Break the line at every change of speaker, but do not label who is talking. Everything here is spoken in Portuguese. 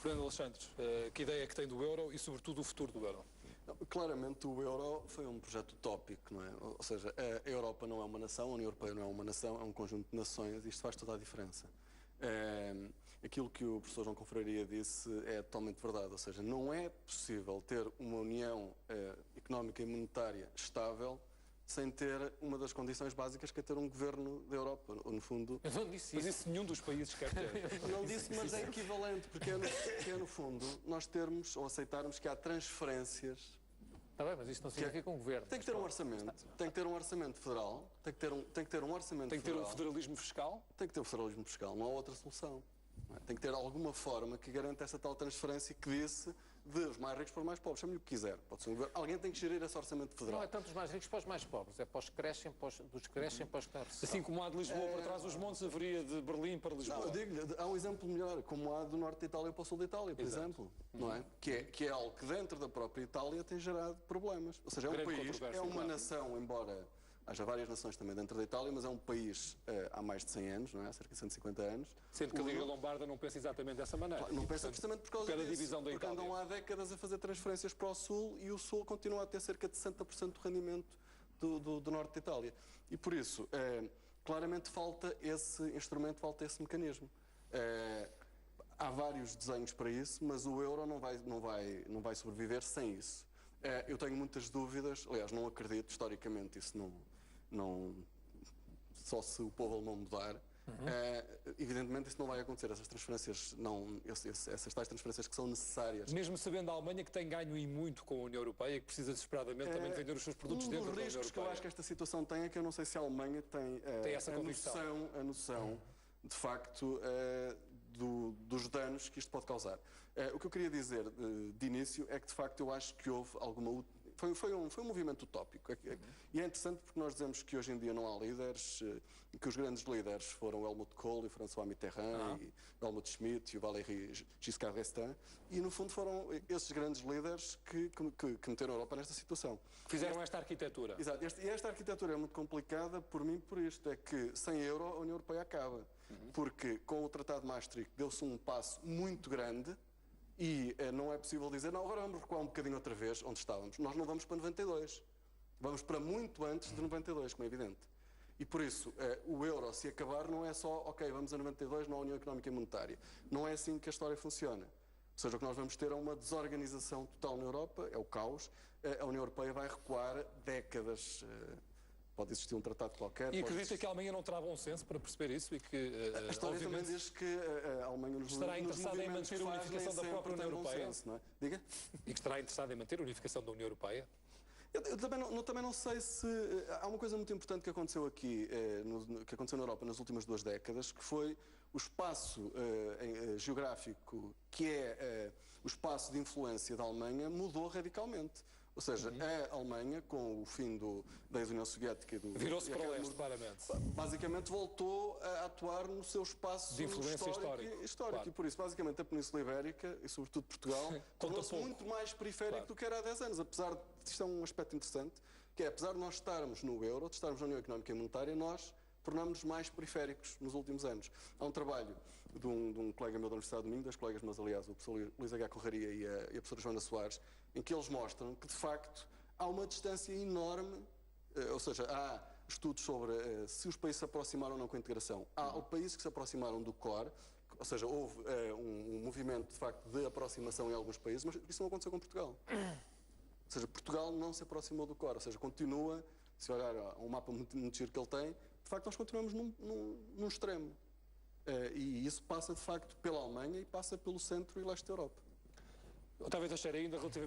Fernando Alexandre, que ideia é que tem do euro e, sobretudo, o futuro do euro?
Claramente o euro foi um projeto utópico, não é? Ou seja, a Europa não é uma nação, a União Europeia não é uma nação, é um conjunto de nações e isto faz toda a diferença. Aquilo que o professor João Confraria disse é totalmente verdade, ou seja, não é possível ter uma união económica e monetária estável sem ter uma das condições básicas que é ter um governo da Europa, ou no fundo...
Eu não disse isso. Mas isso nenhum dos países quer ter.
Não disse, mas é equivalente, porque é no fundo nós termos ou aceitarmos que há transferências.
Está bem, mas isto não significa um governo.
Tem que ter um orçamento, tem que ter um orçamento federal, tem que ter um orçamento
Tem que ter
federal.
um federalismo fiscal?
Tem que ter um federalismo fiscal, não há outra solução. Tem que ter alguma forma que garanta essa tal transferência que disse de os mais ricos para os mais pobres. Chame-lhe o que quiser. Pode ser um governo. Alguém tem que gerir esse orçamento federal.
Não é tanto os mais ricos para os mais pobres, é para os que crescem, dos que crescem para os que estão. Assim como há de Lisboa para trás os montes, haveria de Berlim para Lisboa.
Não, eu digo-lhe, há um exemplo melhor, como há do norte de Itália para o sul de Itália, por exemplo. Não é? Que é algo que dentro da própria Itália tem gerado problemas. Ou seja, é um país, é uma nação, embora haja várias nações também dentro da Itália, mas é um país há mais de 100 anos, não é? Há cerca de 150 anos.
Sendo que a Liga Lombarda não pensa exatamente dessa maneira.
Não pensa precisamente por causa disso,
divisão da
porque
Itália.
andam há décadas a fazer transferências para o Sul e o Sul continua a ter cerca de 60% do rendimento do norte de Itália. E por isso, claramente falta esse instrumento, falta esse mecanismo. Há vários desenhos para isso, mas o euro não vai sobreviver sem isso. Eu tenho muitas dúvidas, aliás, não acredito, historicamente, isso não só se o povo alemão mudar. Evidentemente isso não vai acontecer, essas transferências essas tais transferências que são necessárias.
Mesmo sabendo a Alemanha que tem ganho e muito com a União Europeia e que precisa desesperadamente também vender os seus produtos dentro da União Europeia.
Um dos riscos que eu acho que esta situação tem é que eu não sei se a Alemanha tem
essa
a noção de facto dos danos que isto pode causar. O que eu queria dizer de início é que de facto eu acho que houve alguma... Foi um movimento utópico. E é interessante porque nós dizemos que hoje em dia não há líderes, que os grandes líderes foram o Helmut Kohl e o François Mitterrand, e o Helmut Schmidt e o Valéry Giscard d'Estaing, e no fundo foram esses grandes líderes que meteram a Europa nesta situação.
Fizeram esta arquitetura.
Exato. E esta arquitetura é muito complicada por mim por isto, é que sem euro a União Europeia acaba. Porque com o Tratado de Maastricht deu-se um passo muito grande e não é possível dizer, não, agora vamos recuar um bocadinho outra vez onde estávamos. Nós não vamos para 92. Vamos para muito antes de 92, como é evidente. E por isso, o euro, se acabar, não é só, ok, vamos a 92, não há União Económica e Monetária. Não é assim que a história funciona. Ou seja, o que nós vamos ter é uma desorganização total na Europa, é o caos. A União Europeia vai recuar décadas. Pode existir um tratado qualquer.
E acredita que a Alemanha não terá bom senso para perceber isso e que,
a história também diz que a Alemanha
estará interessada em manter a unificação da própria União Europeia?
Senso, não é? Diga?
E que estará interessada em manter a unificação da União Europeia?
Eu também não sei se... Há uma coisa muito importante que aconteceu aqui, que aconteceu na Europa nas últimas 2 décadas, que foi o espaço geográfico, que é o espaço de influência da Alemanha, mudou radicalmente. Ou seja, a Alemanha, com o fim da ex-União Soviética...
Virou-se para o leste, claramente.
Basicamente voltou a atuar no seu espaço
de influência
histórico.
Claro.
E por isso, basicamente, a Península Ibérica, e sobretudo Portugal, tornou-se muito mais periférico do que era há 10 anos. Apesar de... Isto é um aspecto interessante, que é, apesar de nós estarmos no euro, de estarmos na União Económica e Monetária, nós tornamos-nos mais periféricos nos últimos anos. Há um trabalho de um colega meu da Universidade do Minho, 2 colegas meus, aliás, o professor Luís H. Corraria e a professora Joana Soares, em que eles mostram que, de facto, há uma distância enorme, ou seja, há estudos sobre se os países se aproximaram ou não com a integração. Há países que se aproximaram do core, ou seja, houve um movimento, de facto, de aproximação em alguns países, mas isso não aconteceu com Portugal. Ou seja, Portugal não se aproximou do core, ou seja, continua, se olhar um mapa muito giro que ele tem, de facto nós continuamos num extremo. E isso passa, de facto, pela Alemanha e passa pelo centro e leste da Europa.
Otávio Teixeira, ainda relativamente